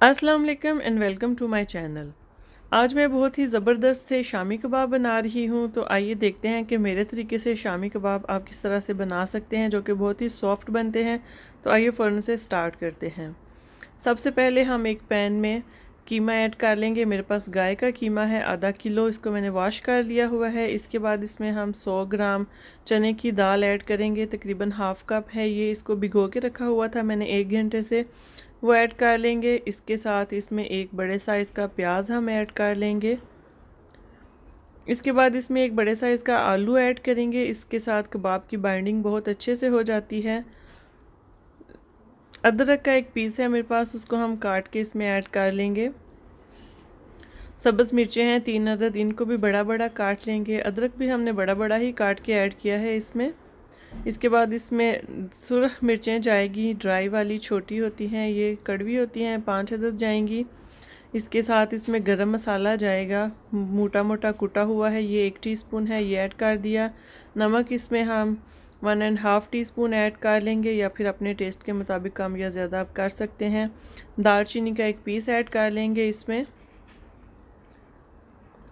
अस्सलाम वालेकुम and welcome to my channel. आज मैं बहुत ही ज़बरदस्त से शामी कबाब बना रही हूँ। तो आइए देखते हैं कि मेरे तरीके से शामी कबाब आप किस तरह से बना सकते हैं, जो कि बहुत ही सॉफ्ट बनते हैं। तो आइए फ़ौरन से स्टार्ट करते हैं। सबसे पहले हम एक पैन में कीमा ऐड कर लेंगे। मेरे पास गाय का कीमा है आधा किलो, इसको मैंने वॉश कर लिया हुआ है। इसके बाद इसमें हम 100 ग्राम चने की दाल ऐड करेंगे, तकरीबन हाफ़ कप है ये। इसको भिगो के रखा हुआ था मैंने 1 घंटे से, वो ऐड कर लेंगे। इसके साथ इसमें एक बड़े साइज़ का प्याज हम ऐड कर लेंगे। इसके बाद इसमें एक बड़े साइज़ का आलू ऐड करेंगे। इसके साथ कबाब की बाइंडिंग बहुत अच्छे से हो जाती है। अदरक का एक पीस है मेरे पास, उसको हम काट के इसमें ऐड कर लेंगे। सब्ज़ मिर्चें हैं 3 अदद, इनको भी बड़ा बड़ा काट लेंगे। अदरक भी हमने बड़ा बड़ा ही काट के ऐड किया है इसमें। इसके बाद इसमें सुरख मिर्चें जाएगी, ड्राई वाली छोटी होती हैं, ये कड़वी होती हैं, 5 अदद जाएंगी। इसके साथ इसमें गरम मसाला जाएगा, मोटा मोटा कुटा हुआ है, ये 1 टीस्पून है, ये ऐड कर दिया। नमक इसमें हम 1.5 टीस्पून ऐड कर लेंगे, या फिर अपने टेस्ट के मुताबिक कम या ज़्यादा आप कर सकते हैं। दालचीनी का एक पीस ऐड कर लेंगे इसमें।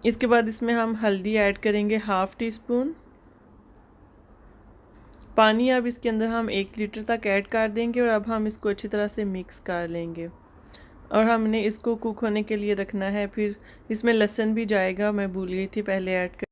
इसके बाद इसमें हम हल्दी ऐड करेंगे 1/2 टीस्पून। पानी अब इसके अंदर हम 1 लीटर तक ऐड कर देंगे, और अब हम इसको अच्छी तरह से मिक्स कर लेंगे। और हमने इसको कुक होने के लिए रखना है। फिर इसमें लहसुन भी जाएगा, मैं भूल गई थी पहले ऐड कर।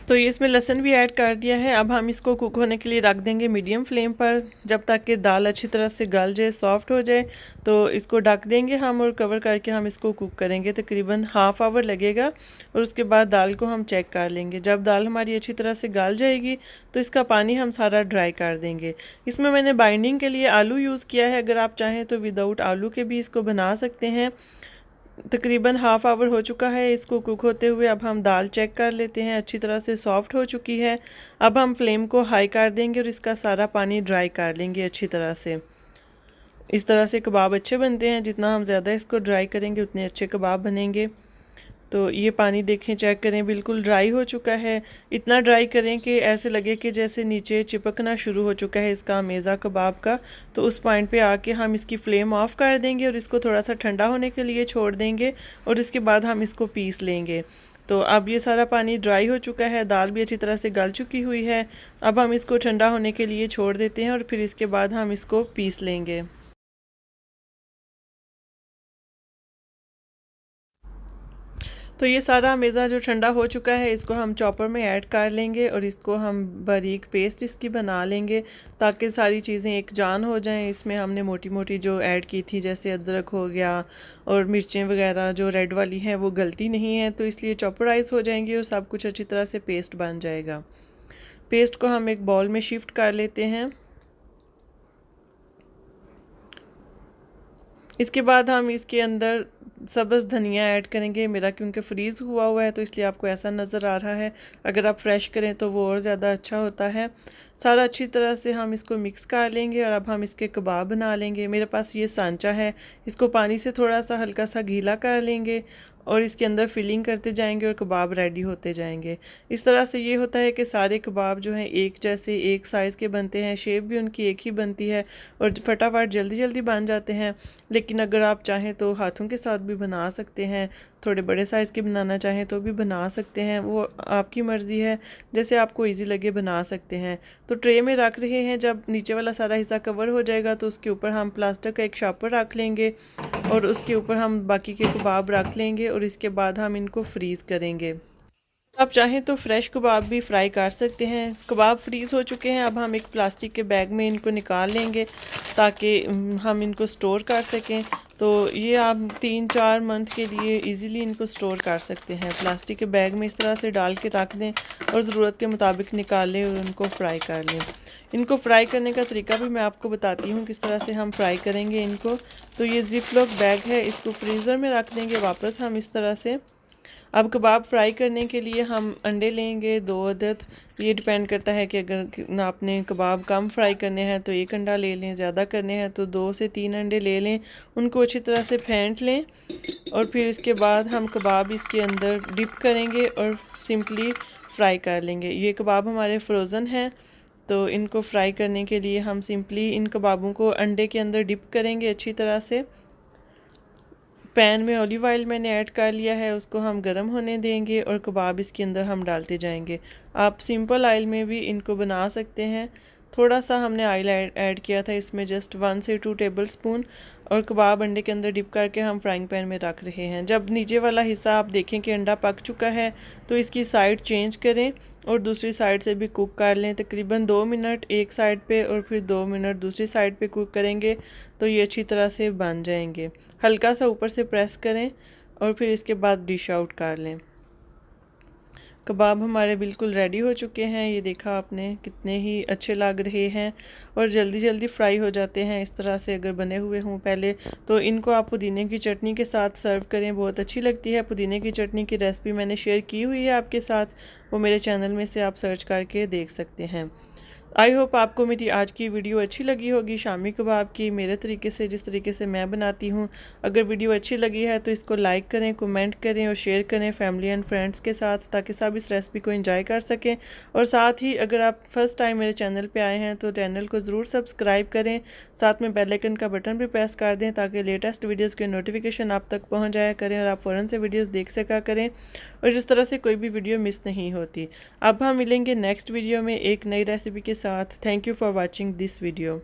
तो ये इसमें लहसुन भी ऐड कर दिया है। अब हम इसको कुक होने के लिए रख देंगे मीडियम फ्लेम पर, जब तक कि दाल अच्छी तरह से गल जाए, सॉफ्ट हो जाए। तो इसको ढक देंगे हम, और कवर करके हम इसको कुक करेंगे। तकरीबन हाफ़ आवर लगेगा, और उसके बाद दाल को हम चेक कर लेंगे। जब दाल हमारी अच्छी तरह से गल जाएगी तो इसका पानी हम सारा ड्राई कर देंगे। इसमें मैंने बाइंडिंग के लिए आलू यूज़ किया है, अगर आप चाहें तो विदाउट आलू के भी इसको बना सकते हैं। तकरीबन हाफ़ आवर हो चुका है इसको कुक होते हुए। अब हम दाल चेक कर लेते हैं, अच्छी तरह से सॉफ्ट हो चुकी है। अब हम फ्लेम को हाई कर देंगे और इसका सारा पानी ड्राई कर लेंगे अच्छी तरह से। इस तरह से कबाब अच्छे बनते हैं, जितना हम ज़्यादा इसको ड्राई करेंगे उतने अच्छे कबाब बनेंगे। तो ये पानी देखें, चेक करें, बिल्कुल ड्राई हो चुका है। इतना ड्राई करें कि ऐसे लगे कि जैसे नीचे चिपकना शुरू हो चुका है इसका मेज़ा कबाब का। तो उस पॉइंट पे आके हम इसकी फ्लेम ऑफ कर देंगे, और इसको थोड़ा सा ठंडा होने के लिए छोड़ देंगे, और इसके बाद हम इसको पीस लेंगे। तो अब ये सारा पानी ड्राई हो चुका है, दाल भी अच्छी तरह से गल चुकी हुई है। अब हम इसको ठंडा होने के लिए छोड़ देते हैं, और फिर इसके बाद हम इसको पीस लेंगे। तो ये सारा मेज़ा जो ठंडा हो चुका है, इसको हम चॉपर में ऐड कर लेंगे, और इसको हम बारीक पेस्ट इसकी बना लेंगे, ताकि सारी चीज़ें एक जान हो जाएं। इसमें हमने मोटी मोटी जो ऐड की थी, जैसे अदरक हो गया और मिर्चें वगैरह जो रेड वाली हैं, वो गलती नहीं है, तो इसलिए चॉपराइज हो जाएंगी और सब कुछ अच्छी तरह से पेस्ट बन जाएगा। पेस्ट को हम एक बाउल में शिफ्ट कर लेते हैं। इसके बाद हम इसके अंदर सब्ज़ धनिया ऐड करेंगे। मेरा क्योंकि फ्रीज़ हुआ हुआ है तो इसलिए आपको ऐसा नज़र आ रहा है, अगर आप फ्रेश करें तो वो और ज़्यादा अच्छा होता है। सारा अच्छी तरह से हम इसको मिक्स कर लेंगे, और अब हम इसके कबाब बना लेंगे। मेरे पास ये सांचा है, इसको पानी से थोड़ा सा हल्का सा गीला कर लेंगे, और इसके अंदर फिलिंग करते जाएंगे, और कबाब रेडी होते जाएंगे। इस तरह से ये होता है कि सारे कबाब जो हैं एक जैसे एक साइज़ के बनते हैं, शेप भी उनकी एक ही बनती है, और फटाफट जल्दी जल्दी बन जाते हैं। लेकिन अगर आप चाहें तो हाथों के साथ भी बना सकते हैं, थोड़े बड़े साइज़ के बनाना चाहें तो भी बना सकते हैं, वो आपकी मर्ज़ी है, जैसे आपको इजी लगे बना सकते हैं। तो ट्रे में रख रहे हैं, जब नीचे वाला सारा हिस्सा कवर हो जाएगा तो उसके ऊपर हम प्लास्टिक का एक शॉपर रख लेंगे, और उसके ऊपर हम बाकी के कबाब रख लेंगे, और इसके बाद हम इनको फ्रीज़ करेंगे। आप चाहें तो फ्रेश कबाब भी फ्राई कर सकते हैं। कबाब फ्रीज़ हो चुके हैं, अब हम एक प्लास्टिक के बैग में इनको निकाल लेंगे, ताकि हम इनको स्टोर कर सकें। तो ये आप 3-4 मंथ के लिए इजीली इनको स्टोर कर सकते हैं। प्लास्टिक के बैग में इस तरह से डाल के रख दें, और ज़रूरत के मुताबिक निकाल लें और उनको फ्राई कर लें। इनको फ्राई करने का तरीका भी मैं आपको बताती हूँ किस तरह से हम फ्राई करेंगे इनको। तो ये जिप लॉक बैग है, इसको फ्रीज़र में रख देंगे वापस हम इस तरह से। अब कबाब फ्राई करने के लिए हम अंडे लेंगे 2 अदद। ये डिपेंड करता है कि अगर आपने कबाब कम फ्राई करने हैं तो 1 अंडा ले लें, ज़्यादा करने हैं तो 2 से 3 अंडे ले लें। उनको अच्छी तरह से फेंट लें, और फिर इसके बाद हम कबाब इसके अंदर डिप करेंगे और सिंपली फ्राई कर लेंगे। ये कबाब हमारे फ्रोज़न हैं, तो इनको फ्राई करने के लिए हम सिंपली इन कबाबों को अंडे के अंदर डिप करेंगे अच्छी तरह से। पैन में ऑलिव ऑयल मैंने ऐड कर लिया है, उसको हम गर्म होने देंगे और कबाब इसके अंदर हम डालते जाएंगे। आप सिंपल ऑयल में भी इनको बना सकते हैं। थोड़ा सा हमने ऑयल ऐड किया था इसमें, जस्ट 1 से 2 टेबल स्पून, और कबाब अंडे के अंदर डिप करके हम फ्राइंग पैन में रख रहे हैं। जब नीचे वाला हिस्सा आप देखें कि अंडा पक चुका है तो इसकी साइड चेंज करें और दूसरी साइड से भी कुक कर लें। तकरीबन 2 मिनट एक साइड पे और फिर 2 मिनट दूसरी साइड पे कुक करेंगे तो ये अच्छी तरह से बन जाएंगे। हल्का सा ऊपर से प्रेस करें और फिर इसके बाद डिश आउट कर लें। कबाब हमारे बिल्कुल रेडी हो चुके हैं। ये देखा आपने कितने ही अच्छे लग रहे हैं और जल्दी जल्दी फ्राई हो जाते हैं। इस तरह से अगर बने हुए हों पहले तो इनको आप पुदीने की चटनी के साथ सर्व करें, बहुत अच्छी लगती है। पुदीने की चटनी की रेसिपी मैंने शेयर की हुई है आपके साथ, वो मेरे चैनल में से आप सर्च करके देख सकते हैं। आई होप आपको मेरी आज की वीडियो अच्छी लगी होगी शामी कबाब की, मेरे तरीके से जिस तरीके से मैं बनाती हूँ। अगर वीडियो अच्छी लगी है तो इसको लाइक करें, कमेंट करें और शेयर करें फैमिली एंड फ्रेंड्स के साथ, ताकि सब इस रेसिपी को एंजॉय कर सकें। और साथ ही अगर आप फर्स्ट टाइम मेरे चैनल पे आए हैं तो चैनल को ज़रूर सब्सक्राइब करें, साथ में बेल आइकन का बटन भी प्रेस कर दें ताकि लेटेस्ट वीडियोज़ के नोटिफिकेशन आप तक पहुँच जाया करें और आप फ़ौरन से वीडियोज़ देख सका करें और इस तरह से कोई भी वीडियो मिस नहीं होती। अब हम मिलेंगे नेक्स्ट वीडियो में एक नई रेसिपी के साथ। Thank you for watching this video.